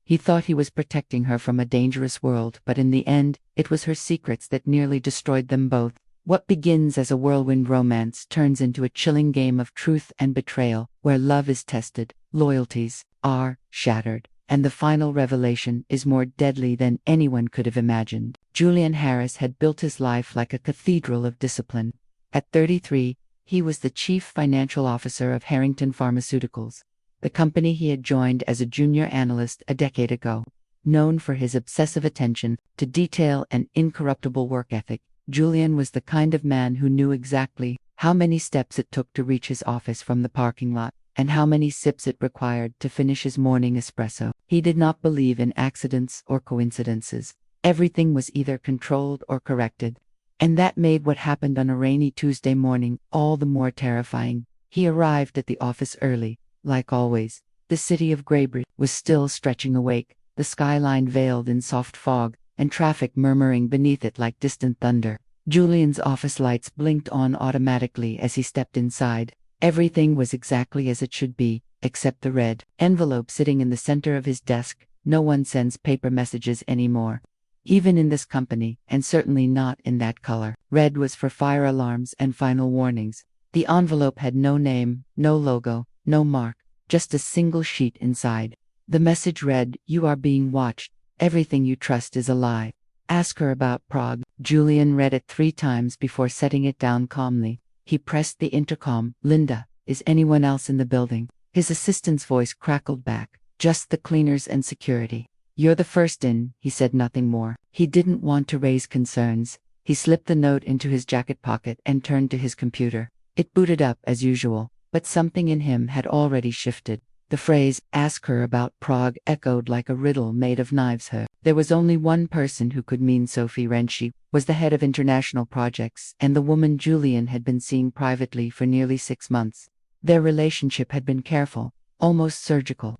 He thought he was protecting her from a dangerous world, but in the end, it was her secrets that nearly destroyed them both. What begins as a whirlwind romance turns into a chilling game of truth and betrayal, where love is tested, loyalties are shattered, and the final revelation is more deadly than anyone could have imagined. Julian Harris had built his life like a cathedral of discipline. At 33, he was the chief financial officer of Harrington Pharmaceuticals, the company he had joined as a junior analyst a decade ago. Known for his obsessive attention to detail and incorruptible work ethic, Julian was the kind of man who knew exactly how many steps it took to reach his office from the parking lot, and how many sips it required to finish his morning espresso. He did not believe in accidents or coincidences. Everything was either controlled or corrected, and that made what happened on a rainy Tuesday morning all the more terrifying. He arrived at the office early. Like always, the city of Graybridge was still stretching awake, the skyline veiled in soft fog, and traffic murmuring beneath it like distant thunder. Julian's office lights blinked on automatically as he stepped inside. Everything was exactly as it should be, except the red envelope sitting in the center of his desk. No one sends paper messages anymore, even in this company, and certainly not in that color. Red was for fire alarms and final warnings. The envelope had no name, no logo, no mark, just a single sheet inside. The message read, "You are being watched. Everything you trust is a lie. Ask her about Prague." Julian read it 3 times before setting it down calmly. He pressed the intercom. "Linda, is anyone else in the building?" His assistant's voice crackled back. "Just the cleaners and security." "You're the first in," he said, nothing more. He didn't want to raise concerns. He slipped the note into his jacket pocket and turned to his computer. It booted up as usual, but something in him had already shifted. The phrase, "ask her about Prague," echoed like a riddle made of knives. There was only one person who could mean Sophie Renshi, was the head of international projects, and the woman Julian had been seeing privately for nearly 6 months. Their relationship had been careful, almost surgical.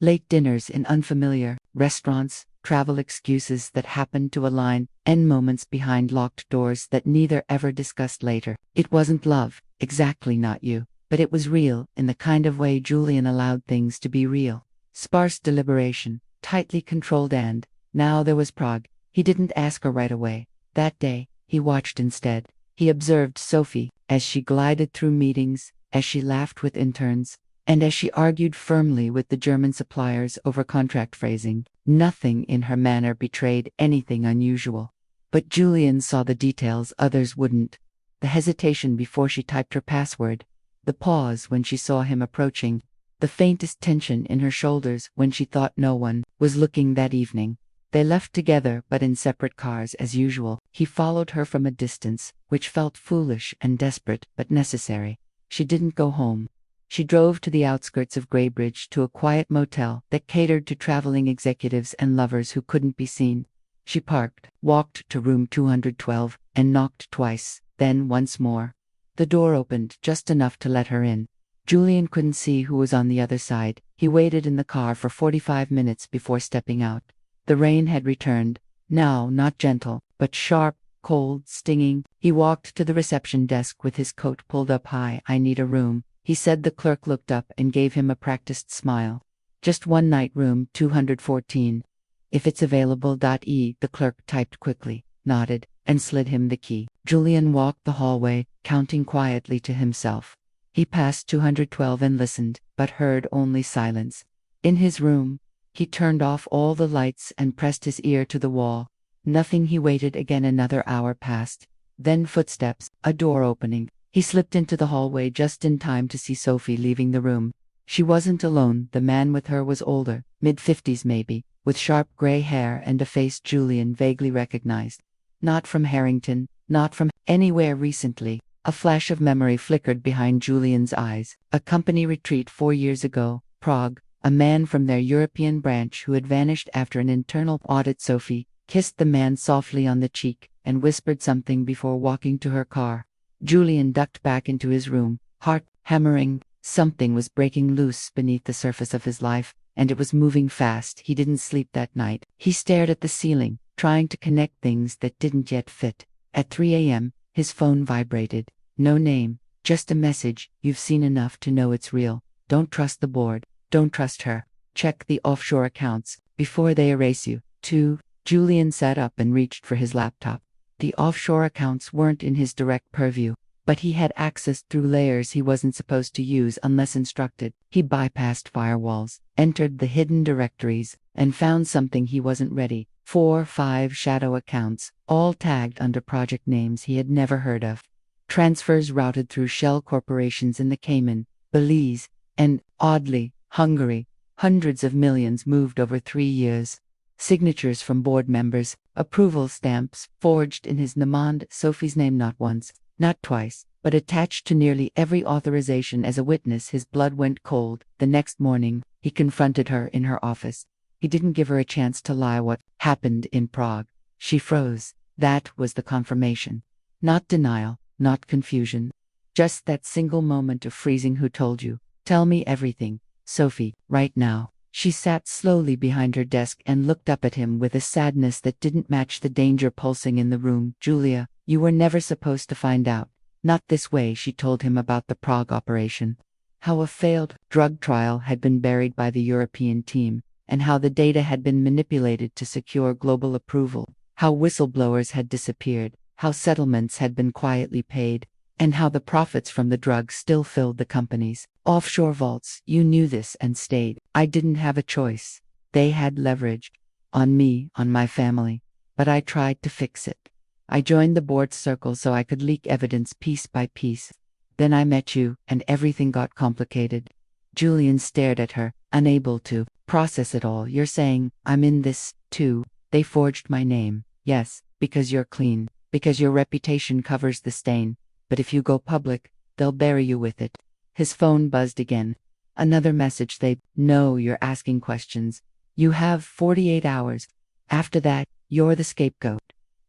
Late dinners in unfamiliar restaurants, travel excuses that happened to align, and moments behind locked doors that neither ever discussed later. It wasn't love, exactly not you. But it was real, in the kind of way Julian allowed things to be real. Sparse deliberation, tightly controlled, and now there was Prague. He didn't ask her right away. That day, he watched instead. He observed Sophie, as she glided through meetings, as she laughed with interns, and as she argued firmly with the German suppliers over contract phrasing. Nothing in her manner betrayed anything unusual. But Julian saw the details others wouldn't. The hesitation before she typed her password, the pause when she saw him approaching, the faintest tension in her shoulders when she thought no one was looking that evening. They left together but in separate cars as usual. He followed her from a distance, which felt foolish and desperate but necessary. She didn't go home. She drove to the outskirts of Graybridge to a quiet motel that catered to traveling executives and lovers who couldn't be seen. She parked, walked to room 212, and knocked twice, then once more. The door opened just enough to let her in. Julian couldn't see who was on the other side. He waited in the car for 45 minutes before stepping out. The rain had returned, now not gentle, but sharp, cold, stinging. He walked to the reception desk with his coat pulled up high. "I need a room," he said. The clerk looked up and gave him a practiced smile. "Just one night, room 214. If it's available. The clerk typed quickly, nodded, and slid him the key. Julian walked the hallway, counting quietly to himself. He passed 212 and listened, but heard only silence. In his room, he turned off all the lights and pressed his ear to the wall. Nothing. He waited again. Another hour passed. Then footsteps, a door opening. He slipped into the hallway just in time to see Sophie leaving the room. She wasn't alone. The man with her was older, mid-50s maybe, with sharp gray hair and a face Julian vaguely recognized. Not from Harrington, not from anywhere recently. A flash of memory flickered behind Julian's eyes. A company retreat 4 years ago, Prague. A man from their European branch who had vanished after an internal audit. Sophie kissed the man softly on the cheek and whispered something before walking to her car. Julian ducked back into his room, heart hammering. Something was breaking loose beneath the surface of his life, and it was moving fast. He didn't sleep that night. He stared at the ceiling, trying to connect things that didn't yet fit. At 3 a.m., his phone vibrated. No name, just a message. "You've seen enough to know it's real. Don't trust the board. Don't trust her. Check the offshore accounts." before they erase you. 2. Julian sat up and reached for his laptop. The offshore accounts weren't in his direct purview, but he had access through layers he wasn't supposed to use unless instructed. He bypassed firewalls, entered the hidden directories, and found something he wasn't ready. 4-5 shadow accounts, all tagged under project names he had never heard of. Transfers routed through shell corporations in the Cayman, Belize, and, oddly, Hungary. Hundreds of millions moved over 3 years. Signatures from board members, approval stamps forged in his Namand Sophie's name not once, not twice, but attached to nearly every authorization as a witness. His blood went cold. The next morning, he confronted her in her office. He didn't give her a chance to lie what happened in Prague. She froze. That was the confirmation. Not denial, not confusion. Just that single moment of freezing. Who told you? Tell me everything, Sophie, right now. She sat slowly behind her desk and looked up at him with a sadness that didn't match the danger pulsing in the room. Julia, you were never supposed to find out. Not this way. She told him about the Prague operation. How a failed drug trial had been buried by the European team, and how the data had been manipulated to secure global approval. How whistleblowers had disappeared, how settlements had been quietly paid, and how the profits from the drugs still filled the company's offshore vaults. You knew this and stayed. I didn't have a choice. They had leverage on me, on my family, but I tried to fix it. I joined the board circle so I could leak evidence piece by piece. Then I met you, and everything got complicated. Julian stared at her, unable to process it all. You're saying, I'm in this, too. They forged my name. Yes, because you're clean, because your reputation covers the stain. But if you go public, they'll bury you with it. His phone buzzed again. Another message. They know you're asking questions. You have 48 hours. After that, you're the scapegoat.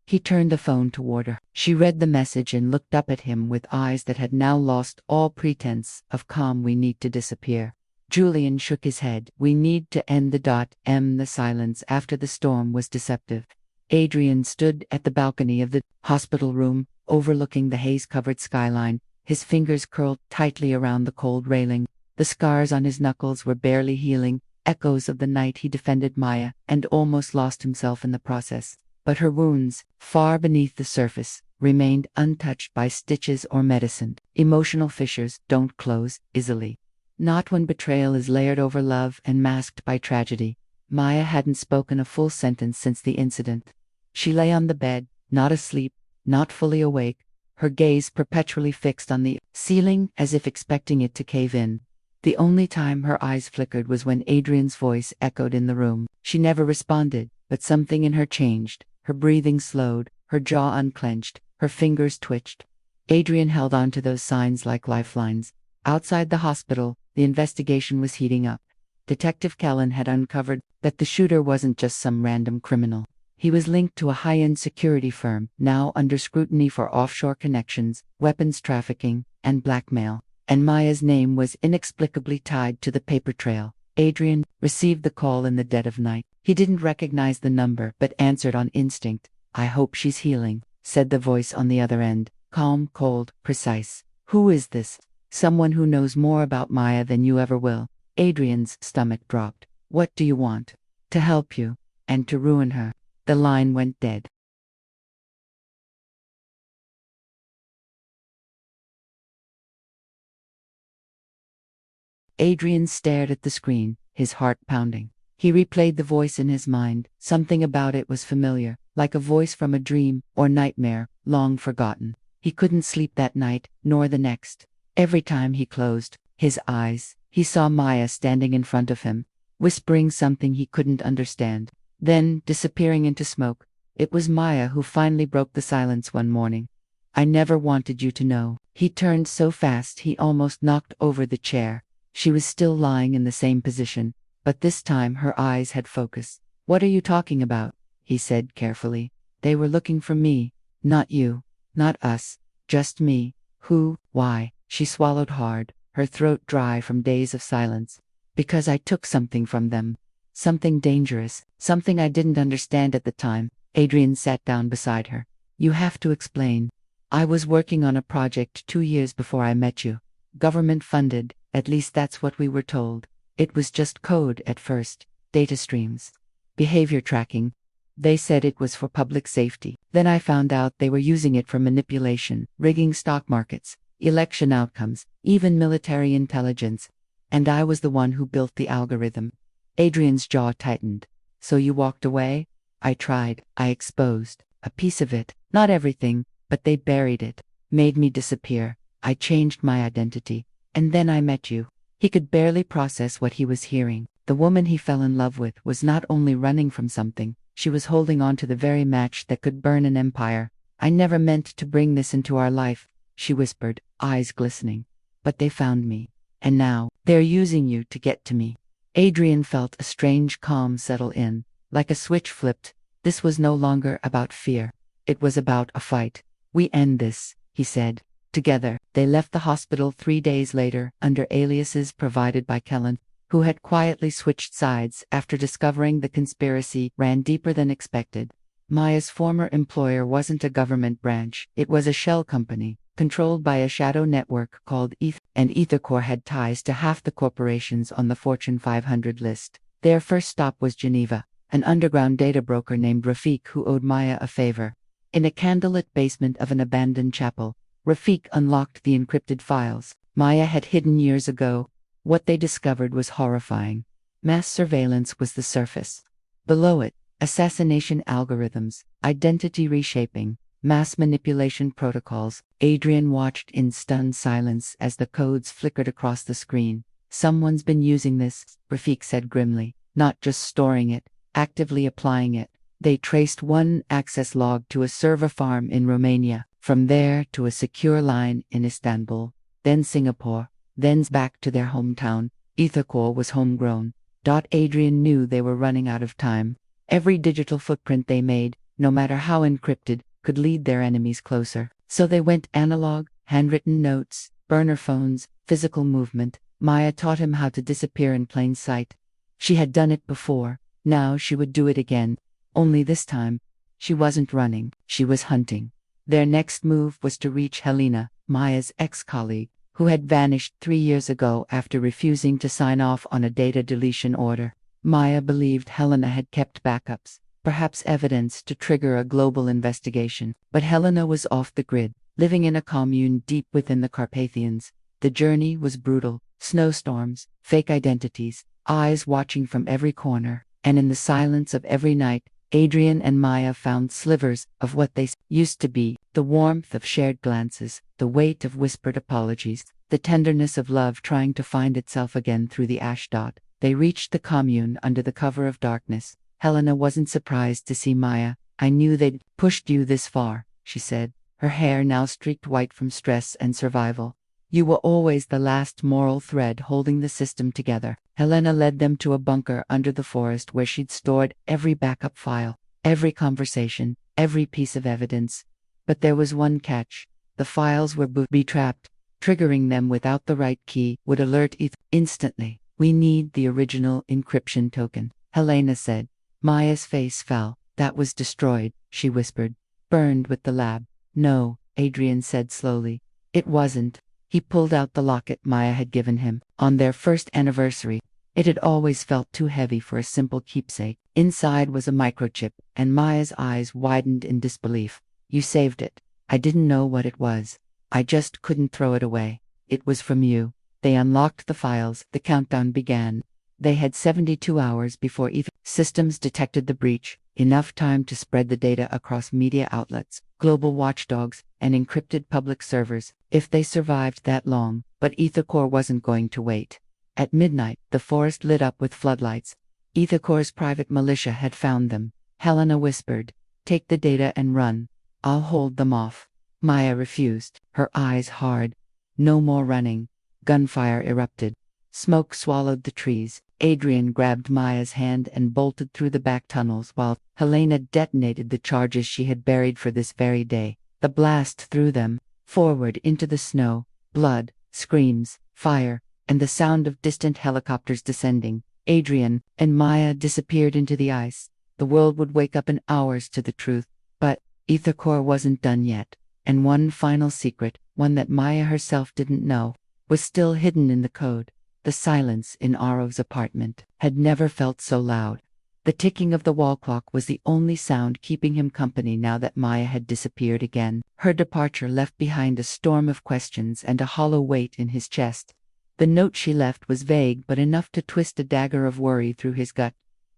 He turned the phone toward her. She read the message and looked up at him with eyes that had now lost all pretense of calm. We need to disappear. Julian shook his head. We need to end the The silence after the storm was deceptive. Adrian stood at the balcony of the hospital room, overlooking the haze-covered skyline, his fingers curled tightly around the cold railing. The scars on his knuckles were barely healing, echoes of the night he defended Maya, and almost lost himself in the process. But her wounds, far beneath the surface, remained untouched by stitches or medicine. Emotional fissures don't close easily. Not when betrayal is layered over love and masked by tragedy. Maya hadn't spoken a full sentence since the incident. She lay on the bed, not asleep, not fully awake, her gaze perpetually fixed on the ceiling as if expecting it to cave in. The only time her eyes flickered was when Adrian's voice echoed in the room. She never responded, but something in her changed. Her breathing slowed, her jaw unclenched, her fingers twitched. Adrian held on to those signs like lifelines. Outside the hospital, the investigation was heating up. Detective Kellen had uncovered that the shooter wasn't just some random criminal. He was linked to a high-end security firm, now under scrutiny for offshore connections, weapons trafficking, and blackmail. And Maya's name was inexplicably tied to the paper trail. Adrian received the call in the dead of night. He didn't recognize the number, but answered on instinct. I hope she's healing, said the voice on the other end, calm, cold, precise. Who is this? Someone who knows more about Maya than you ever will. Adrian's stomach dropped. What do you want? To help you, and to ruin her. The line went dead. Adrian stared at the screen, his heart pounding. He replayed the voice in his mind. Something about it was familiar, like a voice from a dream or nightmare, long forgotten. He couldn't sleep that night, nor the next. Every time he closed his eyes, he saw Maya standing in front of him, whispering something he couldn't understand, then disappearing into smoke. It was Maya who finally broke the silence one morning. I never wanted you to know. He turned so fast he almost knocked over the chair. She was still lying in the same position, but this time her eyes had focus. What are you talking about? He said carefully. They were looking for me, not you, not us, just me. Who? Why? She swallowed hard, her throat dry from days of silence. Because I took something from them. Something dangerous, something I didn't understand at the time. Adrian sat down beside her. You have to explain. I was working on a project 2 years before I met you. Government funded, at least that's what we were told. It was just code at first, data streams. behavior tracking. They said it was for public safety. Then I found out they were using it for manipulation, rigging stock markets, election outcomes, even military intelligence. And I was the one who built the algorithm. Adrian's jaw tightened. So you walked away? I tried. I exposed a piece of it. Not everything, but they buried it. Made me disappear. I changed my identity. And then I met you. He could barely process what he was hearing. The woman he fell in love with was not only running from something, she was holding on to the very match that could burn an empire. I never meant to bring this into our life, she whispered, eyes glistening. But they found me. And now, they're using you to get to me. Adrian felt a strange calm settle in. Like a switch flipped, this was no longer about fear. It was about a fight. We end this, he said. Together, they left the hospital 3 days later under aliases provided by Kellen, who had quietly switched sides after discovering the conspiracy ran deeper than expected. Maya's former employer wasn't a government branch, it was a shell company, controlled by a shadow network called ETH, and Ethercore had ties to half the corporations on the Fortune 500 list. Their first stop was Geneva, an underground data broker named Rafik who owed Maya a favor. In a candlelit basement of an abandoned chapel, Rafik unlocked the encrypted files Maya had hidden years ago. What they discovered was horrifying. Mass surveillance was the surface. Below it, assassination algorithms, identity reshaping, mass manipulation protocols. Adrian watched in stunned silence as the codes flickered across the screen. Someone's been using this, Rafik said grimly, not just storing it, actively applying it. They traced one access log to a server farm in Romania, from there to a secure line in Istanbul, then Singapore, then back to their hometown. Ethercore was homegrown. Adrian knew they were running out of time. Every digital footprint they made, no matter how encrypted, could lead their enemies closer. So they went analog, handwritten notes, burner phones, physical movement. Maya taught him how to disappear in plain sight. She had done it before. Now she would do it again. Only this time, she wasn't running, she was hunting. Their next move was to reach Helena, Maya's ex-colleague, who had vanished 3 years ago after refusing to sign off on a data deletion order. Maya believed Helena had kept backups, perhaps evidence to trigger a global investigation. But Helena was off the grid, living in a commune deep within the Carpathians. The journey was brutal, snowstorms, fake identities, eyes watching from every corner, and in the silence of every night, Adrian and Maya found slivers of what they used to be, the warmth of shared glances, the weight of whispered apologies, the tenderness of love trying to find itself again through the ash dot. They reached the commune under the cover of darkness. Helena wasn't surprised to see Maya. I knew they'd pushed you this far, she said, her hair now streaked white from stress and survival. You were always the last moral thread holding the system together. Helena led them to a bunker under the forest where she'd stored every backup file, every conversation, every piece of evidence. But there was one catch. The files were booby-trapped. Triggering them without the right key would alert ETH instantly. We need the original encryption token, Helena said. Maya's face fell. That was destroyed, she whispered. Burned with the lab. No, Adrian said slowly. It wasn't. He pulled out the locket Maya had given him on their first anniversary. It had always felt too heavy for a simple keepsake. Inside was a microchip, and Maya's eyes widened in disbelief. You saved it. I didn't know what it was. I just couldn't throw it away. It was from you. They unlocked the files. The countdown began. They had 72 hours before ETH systems detected the breach, enough time to spread the data across media outlets, global watchdogs, and encrypted public servers, if they survived that long. But Ethercore wasn't going to wait. At midnight, the forest lit up with floodlights. Ethercore's private militia had found them. Helena whispered, "Take the data and run. I'll hold them off." Maya refused, her eyes hard. No more running. Gunfire erupted. Smoke swallowed the trees. Adrian grabbed Maya's hand and bolted through the back tunnels while Helena detonated the charges she had buried for this very day. The blast threw them forward into the snow, blood, screams, fire, and the sound of distant helicopters descending. Adrian and Maya disappeared into the ice. The world would wake up in hours to the truth. But Ethercore wasn't done yet, and one final secret, one that Maya herself didn't know, was still hidden in the code. The silence in Arov's apartment had never felt so loud. The ticking of the wall clock was the only sound keeping him company now that Maya had disappeared again. Her departure left behind a storm of questions and a hollow weight in his chest. The note she left was vague but enough to twist a dagger of worry through his gut.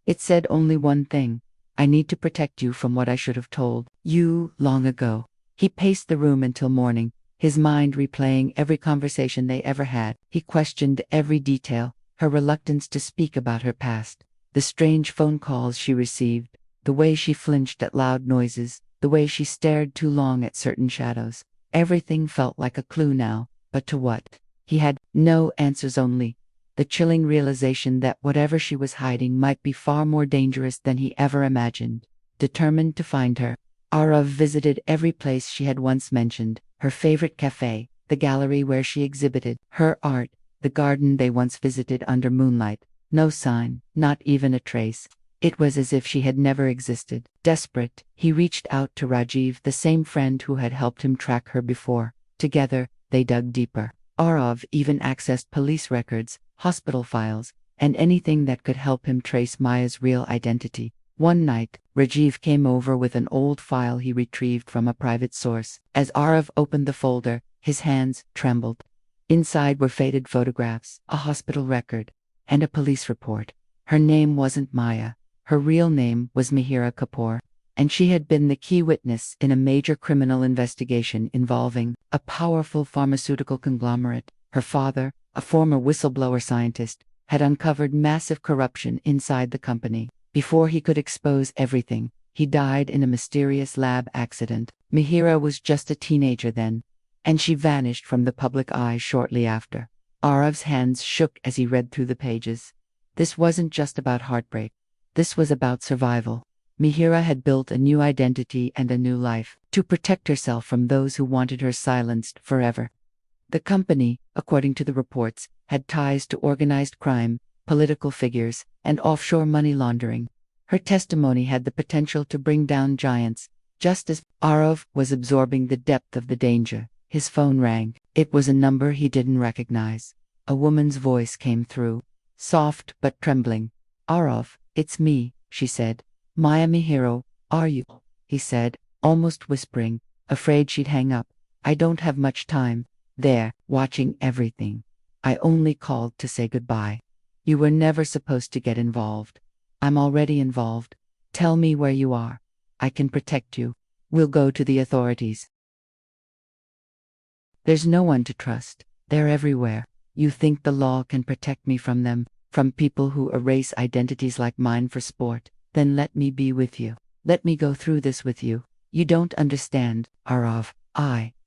It said only one thing: I need to protect you from what I should have told you long ago. He paced the room until morning, his mind replaying every conversation they ever had. He questioned every detail: her reluctance to speak about her past, the strange phone calls she received, the way she flinched at loud noises, the way she stared too long at certain shadows. Everything felt like a clue now, but to what? He had no answers, only the chilling realization that whatever she was hiding might be far more dangerous than he ever imagined. Determined to find her, Arav visited every place she had once mentioned: her favorite cafe, the gallery where she exhibited her art, the garden they once visited under moonlight. No sign, not even a trace. It was as if she had never existed. Desperate, he reached out to Rajiv, the same friend who had helped him track her before. Together, they dug deeper. Arav even accessed police records, hospital files, and anything that could help him trace Maya's real identity. One night, Rajiv came over with an old file he retrieved from a private source. As Arav opened the folder, his hands trembled. Inside were faded photographs, a hospital record, and a police report. Her name wasn't Maya. Her real name was Mihira Kapoor, and she had been the key witness in a major criminal investigation involving a powerful pharmaceutical conglomerate. Her father, a former whistleblower scientist, had uncovered massive corruption inside the company. Before he could expose everything, he died in a mysterious lab accident. Mihira was just a teenager then, and she vanished from the public eye shortly after. Arav's hands shook as he read through the pages. This wasn't just about heartbreak. This was about survival. Mihira had built a new identity and a new life to protect herself from those who wanted her silenced forever. The company, according to the reports, had ties to organized crime, political figures, and offshore money laundering. Her testimony had the potential to bring down giants. Just as Arav was absorbing the depth of the danger, his phone rang. It was a number he didn't recognize. A woman's voice came through, soft but trembling. "Arav, it's me," she said. "Maya Mihiro, are you?" he said, almost whispering, afraid she'd hang up. "I don't have much time. There, watching everything. I only called to say goodbye. You were never supposed to get involved. I'm already involved. Tell me where you are. I can protect you. We'll go to the authorities." "There's no one to trust. They're everywhere. You think the law can protect me from them, from people who erase identities like mine for sport? Then let me be with you. Let me go through this with you. You don't understand, Arav."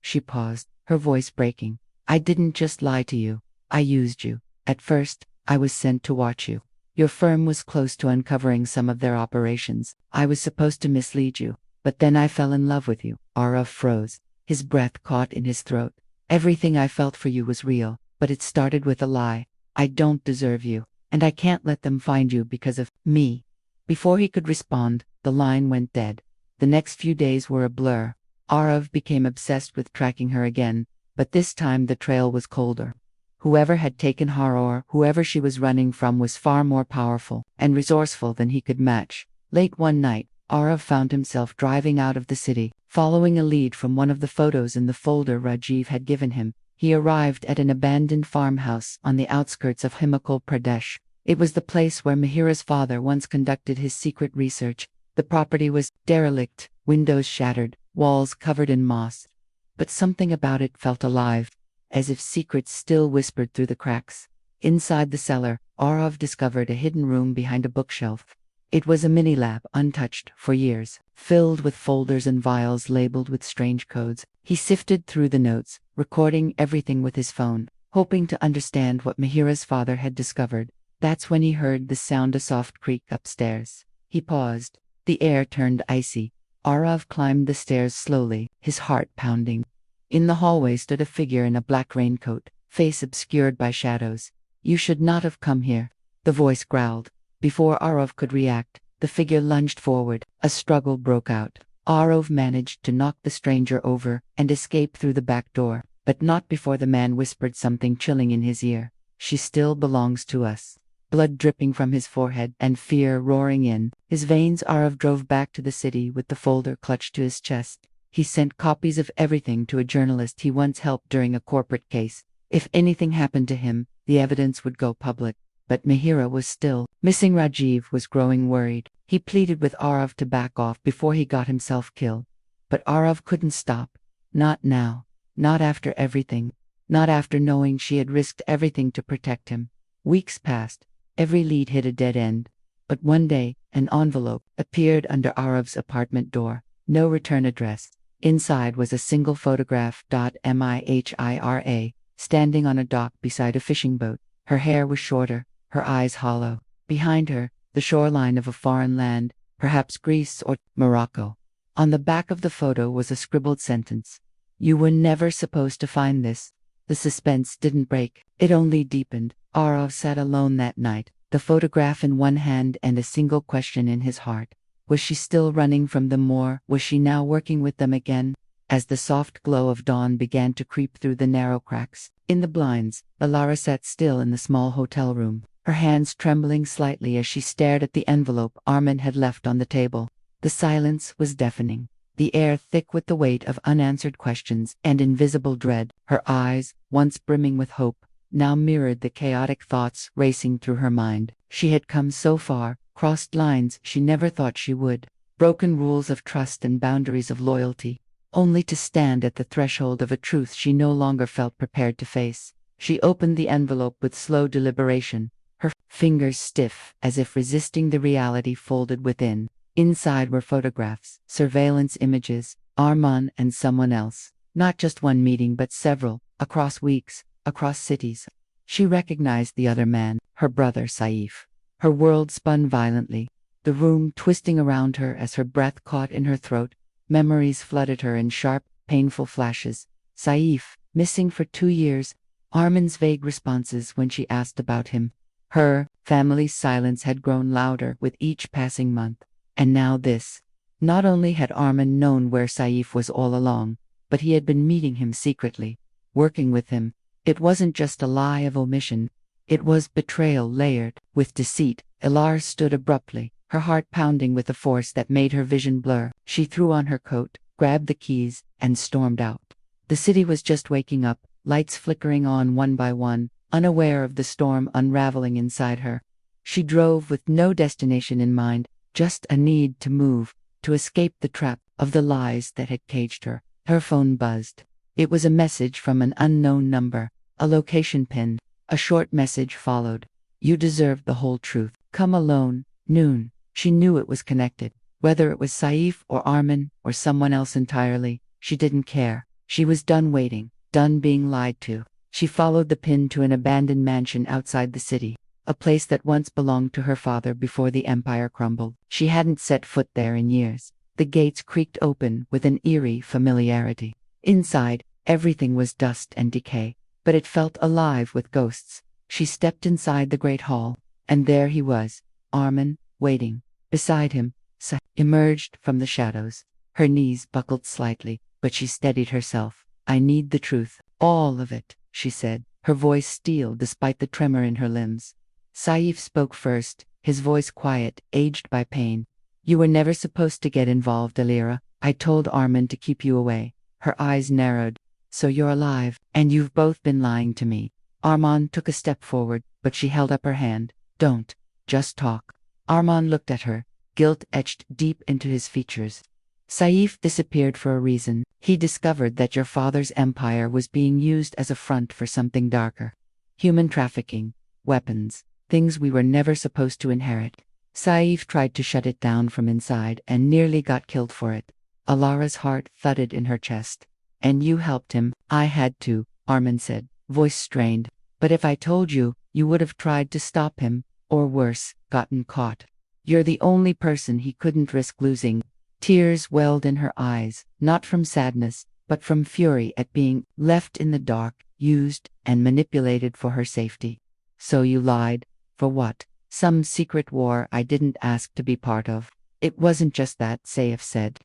She paused, her voice breaking. "I didn't just lie to you. I used you. At first, I was sent to watch you. Your firm was close to uncovering some of their operations. I was supposed to mislead you. But then I fell in love with you." Arav froze, his breath caught in his throat. "Everything I felt for you was real, but it started with a lie. I don't deserve you, and I can't let them find you because of me." Before he could respond, the line went dead. The next few days were a blur. Arav became obsessed with tracking her again, but this time the trail was colder. Whoever had taken her, or whoever she was running from, was far more powerful and resourceful than he could match. Late one night, Arav found himself driving out of the city, following a lead from one of the photos in the folder Rajiv had given him. He arrived at an abandoned farmhouse on the outskirts of Himachal Pradesh. It was the place where Mihira's father once conducted his secret research. The property was derelict, windows shattered, walls covered in moss. But something about it felt alive, as if secrets still whispered through the cracks. Inside the cellar, Arav discovered a hidden room behind a bookshelf. It was a mini-lab, untouched for years, filled with folders and vials labeled with strange codes. He sifted through the notes, recording everything with his phone, hoping to understand what Mihira's father had discovered. That's when he heard the sound, a soft creak upstairs. He paused. The air turned icy. Arav climbed the stairs slowly, his heart pounding. In the hallway stood a figure in a black raincoat, face obscured by shadows. "You should not have come here," the voice growled. Before Arav could react, the figure lunged forward. A struggle broke out. Arav managed to knock the stranger over and escape through the back door, but not before the man whispered something chilling in his ear. "She still belongs to us." blood dripping from his forehead and fear roaring in his veins. Arav drove back to the city with the folder clutched to his chest. He sent copies of everything to a journalist he once helped during a corporate case. If anything happened to him, the evidence would go public. But Mihira was still missing. Rajiv was growing worried. He pleaded with Arav to back off before he got himself killed. But Arav couldn't stop. Not now. Not after everything. Not after knowing she had risked everything to protect him. Weeks passed. Every lead hit a dead end. But one day, an envelope appeared under Arav's apartment door. No return address. Inside was a single photograph. Mihira, standing on a dock beside a fishing boat. Her hair was shorter, her eyes hollow. Behind her, the shoreline of a foreign land, perhaps Greece or Morocco. On the back of the photo was a scribbled sentence. "You were never supposed to find this." The suspense didn't break, it only deepened. Arav sat alone that night, the photograph in one hand and a single question in his heart. Was she still running from them more? Was she now working with them again? As the soft glow of dawn began to creep through the narrow cracks in the blinds, Alara sat still in the small hotel room, her hands trembling slightly as she stared at the envelope Armin had left on the table. The silence was deafening, the air thick with the weight of unanswered questions and invisible dread. Her eyes, once brimming with hope, now mirrored the chaotic thoughts racing through her mind. She had come so far, crossed lines she never thought she would, broken rules of trust and boundaries of loyalty, only to stand at the threshold of a truth she no longer felt prepared to face. She opened the envelope with slow deliberation, her fingers stiff as if resisting the reality folded within. Inside were photographs, surveillance images, Arman and someone else. Not just one meeting but several, across weeks, across cities. She recognized the other man, her brother Saif. Her world spun violently, the room twisting around her as her breath caught in her throat. Memories flooded her in sharp, painful flashes. Saif, missing for 2 years, Armin's vague responses when she asked about him. Her family's silence had grown louder with each passing month. And now this. Not only had Armin known where Saif was all along, but he had been meeting him secretly, working with him. It wasn't just a lie of omission. It was betrayal layered with deceit. Ilar stood abruptly, her heart pounding with a force that made her vision blur. She threw on her coat, grabbed the keys, and stormed out. The city was just waking up, lights flickering on one by one, unaware of the storm unraveling inside her. She drove with no destination in mind, just a need to move, to escape the trap of the lies that had caged her. Her phone buzzed. It was a message from an unknown number, a location pinned. A short message followed. "You deserve the whole truth. Come alone, noon." She knew it was connected. Whether it was Saif or Armin or someone else entirely, she didn't care. She was done waiting, done being lied to. She followed the pin to an abandoned mansion outside the city, a place that once belonged to her father before the empire crumbled. She hadn't set foot there in years. The gates creaked open with an eerie familiarity. Inside, everything was dust and decay, but it felt alive with ghosts. She stepped inside the great hall, and there he was, Armin, waiting. Beside him, Sa emerged from the shadows. Her knees buckled slightly, but she steadied herself. "I need the truth, all of it," she said, her voice steel despite the tremor in her limbs. Saif spoke first, his voice quiet, aged by pain. "You were never supposed to get involved, Alira. I told Armin to keep you away." Her eyes narrowed. "So you're alive, and you've both been lying to me." Arman took a step forward, but she held up her hand. "Don't. Just talk." Arman looked at her, guilt etched deep into his features. "Saif disappeared for a reason. He discovered that your father's empire was being used as a front for something darker. Human trafficking, weapons, things we were never supposed to inherit. Saif tried to shut it down from inside and nearly got killed for it." Alara's heart thudded in her chest. "And you helped him." "I had to," Armin said, voice strained. "But if I told you, you would have tried to stop him, or worse, gotten caught. You're the only person he couldn't risk losing." Tears welled in her eyes, not from sadness, but from fury at being left in the dark, used, and manipulated for her safety. "So you lied? For what?" "Some secret war I didn't ask to be part of." "It wasn't just that," Saif said.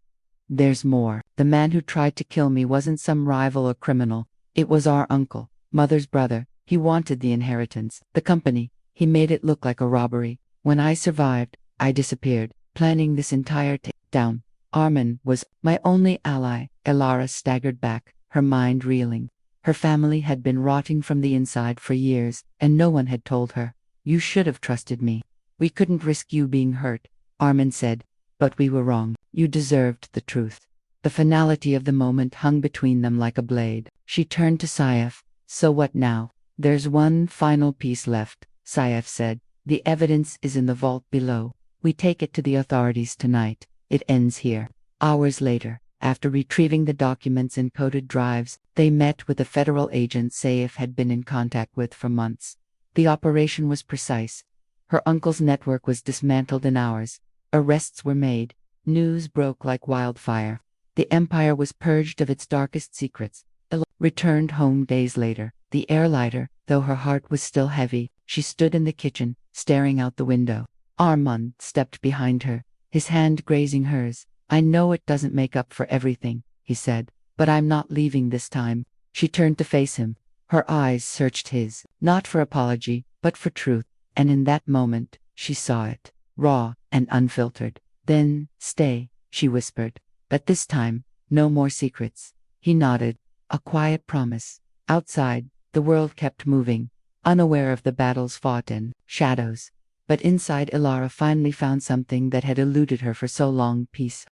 "There's more. The man who tried to kill me wasn't some rival or criminal. It was our uncle, mother's brother. He wanted the inheritance, the company. He made it look like a robbery. When I survived, I disappeared, planning this entire takedown. Armin was my only ally. Elara staggered back, her mind reeling. Her family had been rotting from the inside for years, and no one had told her. You should have trusted me. We couldn't risk you being hurt, Armin said. But we were wrong. You deserved the truth. The finality of the moment hung between them like a blade. She turned to Saif. So what now? There's one final piece left, Saif said. The evidence is in the vault below. We take it to the authorities tonight. It ends here. Hours later, after retrieving the documents in coded drives, they met with a federal agent Saif had been in contact with for months. The operation was precise. Her uncle's network was dismantled in hours. Arrests were made. News broke like wildfire. The empire was purged of its darkest secrets. Ella returned home days later, the air lighter, though her heart was still heavy. She stood in the kitchen, staring out the window. Armand stepped behind her, his hand grazing hers. I know it doesn't make up for everything, he said, but I'm not leaving this time. She turned to face him. Her eyes searched his, not for apology, but for truth, and in that moment, she saw it, raw and unfiltered. Then, stay, she whispered. But this time, no more secrets. He nodded, a quiet promise. Outside, the world kept moving, unaware of the battles fought and shadows. But inside, Elara finally found something that had eluded her for so long: peace.